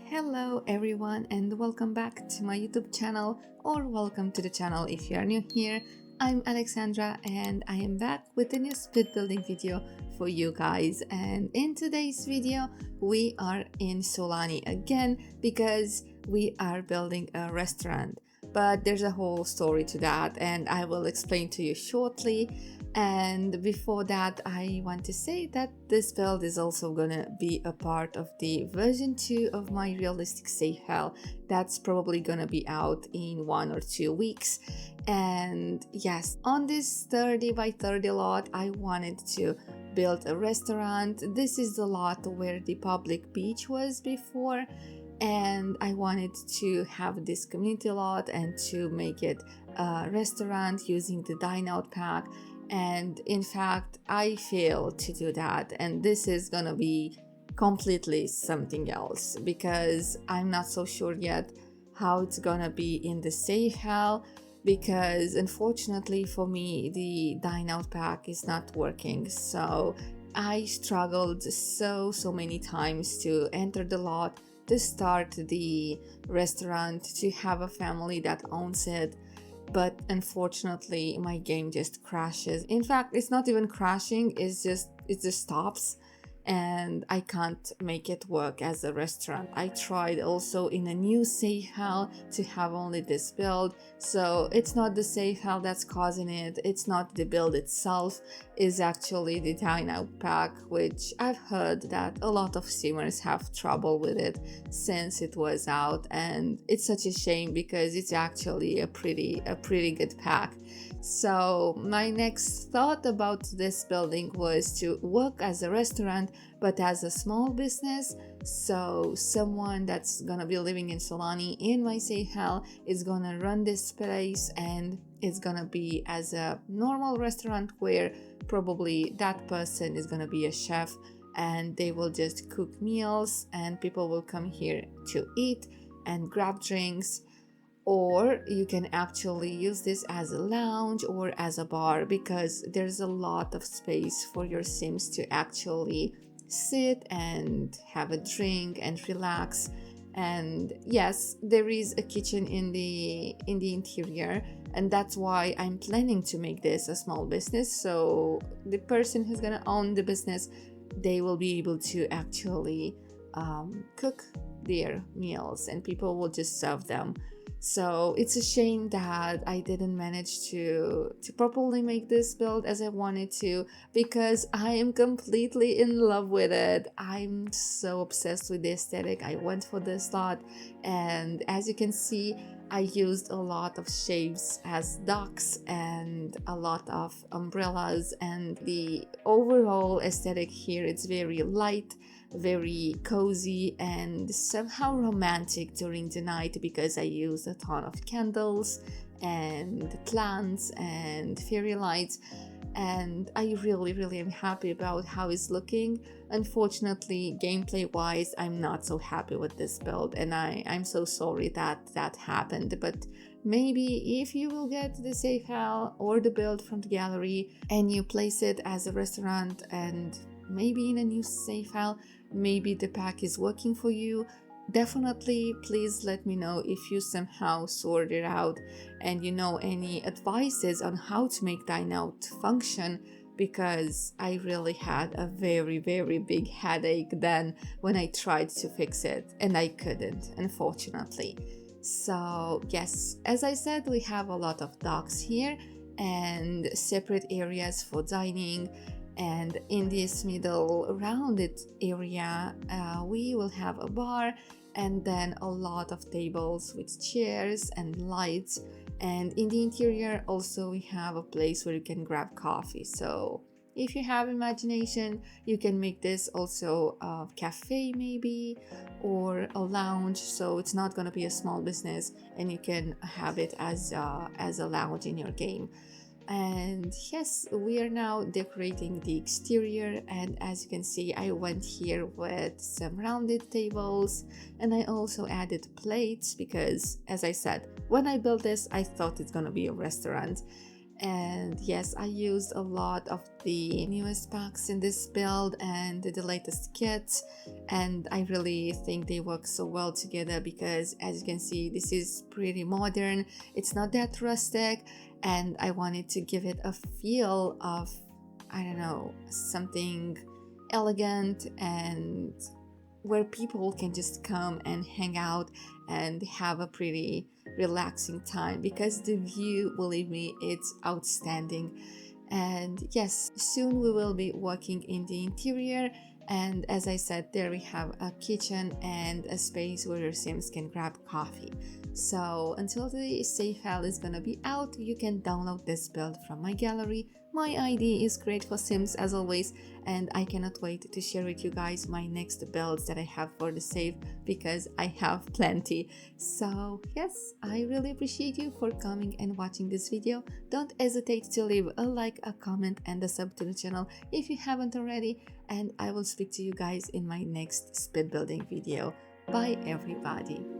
Hello everyone and welcome back to my YouTube channel, or welcome to the channel if you are new here. I'm Alexandra and I am back with a new speed building video for you guys, and in today's video we are in Sulani again because we are building a restaurant. But there's a whole story to that and I will explain to you shortly. And before that, I want to say that this build is also gonna be a part of the version 2 of my realistic safe hell that's probably gonna be out in 1 or 2 weeks. And yes, on this 30 by 30 lot I wanted to build a restaurant. This is the lot where the public beach was before, and I wanted to have this community lot and to make it a restaurant using the dine out pack. And in fact I failed to do that, and this is gonna be completely something else because I'm not so sure yet how it's gonna be in the safe hell, because unfortunately for me the dine out pack is not working. So I struggled so many times to enter the lot, to start the restaurant, to have a family that owns it. But unfortunately my game just crashes. In fact, it's not even crashing, it just stops and I can't make it work as a restaurant. I tried also in a new safe hell to have only this build, so it's not the safe hell that's causing it, it's not the build itself, is actually the dine out pack, which I've heard that a lot of simmers have trouble with it since it was out, and it's such a shame because it's actually a pretty good pack. So my next thought about this building was to work as a restaurant but as a small business. So someone that's gonna be living in Sulani in my safe hell is gonna run this place, and it's gonna be as a normal restaurant where probably that person is gonna be a chef and they will just cook meals and people will come here to eat and grab drinks. Or you can actually use this as a lounge or as a bar, because there's a lot of space for your sims to actually sit and have a drink and relax. And yes, there is a kitchen in the interior, and that's why I'm planning to make this a small business. So the person who's gonna own the business, they will be able to actually cook their meals and people will just serve them. So it's a shame that I didn't manage to properly make this build as I wanted to, because I am completely in love with it. I'm so obsessed with the aesthetic. I went for this lot, and as you can see, I used a lot of shapes as docks and a lot of umbrellas, and the overall aesthetic here is very light, very cozy and somehow romantic during the night, because I used a ton of candles and plants and fairy lights, and I really am happy about how it's looking. Unfortunately, gameplay wise, I'm not so happy with this build, and I'm so sorry that happened. But maybe if you will get the safe hell or the build from the gallery and you place it as a restaurant, and maybe in a new safe hell, maybe the pack is working for you, definitely please let me know if you somehow sort it out and you know any advices on how to make dine out function, because I really had a very big headache then when I tried to fix it and I couldn't, unfortunately. So yes, as I said, we have a lot of docks here and separate areas for dining. And in this middle rounded area we will have a bar, and then a lot of tables with chairs and lights, and in the interior also we have a place where you can grab coffee. So if you have imagination, you can make this also a cafe maybe, or a lounge, so it's not going to be a small business and you can have it as a lounge in your game. And yes, we are now decorating the exterior, and as you can see, I went here with some rounded tables, and I also added plates because, as I said, when I built this I thought it's gonna be a restaurant. And yes, I used a lot of the newest packs in this build and the latest kits, and I really think they work so well together because, as you can see, this is pretty modern, it's not that rustic, and I wanted to give it a feel of, I don't know, something elegant and where people can just come and hang out and have a pretty relaxing time, because the view, believe me, it's outstanding. And yes, soon we will be working in the interior, and as I said, there we have a kitchen and a space where your Sims can grab coffee. So until the save file is gonna be out, you can download this build from my gallery. My ID is Great for Sims as always, and I cannot wait to share with you guys my next builds that I have for the save, because I have plenty. So yes, I really appreciate you for coming and watching this video. Don't hesitate to leave a like, a comment, and a sub to the channel if you haven't already, and I will speak to you guys in my next speed building video. Bye everybody.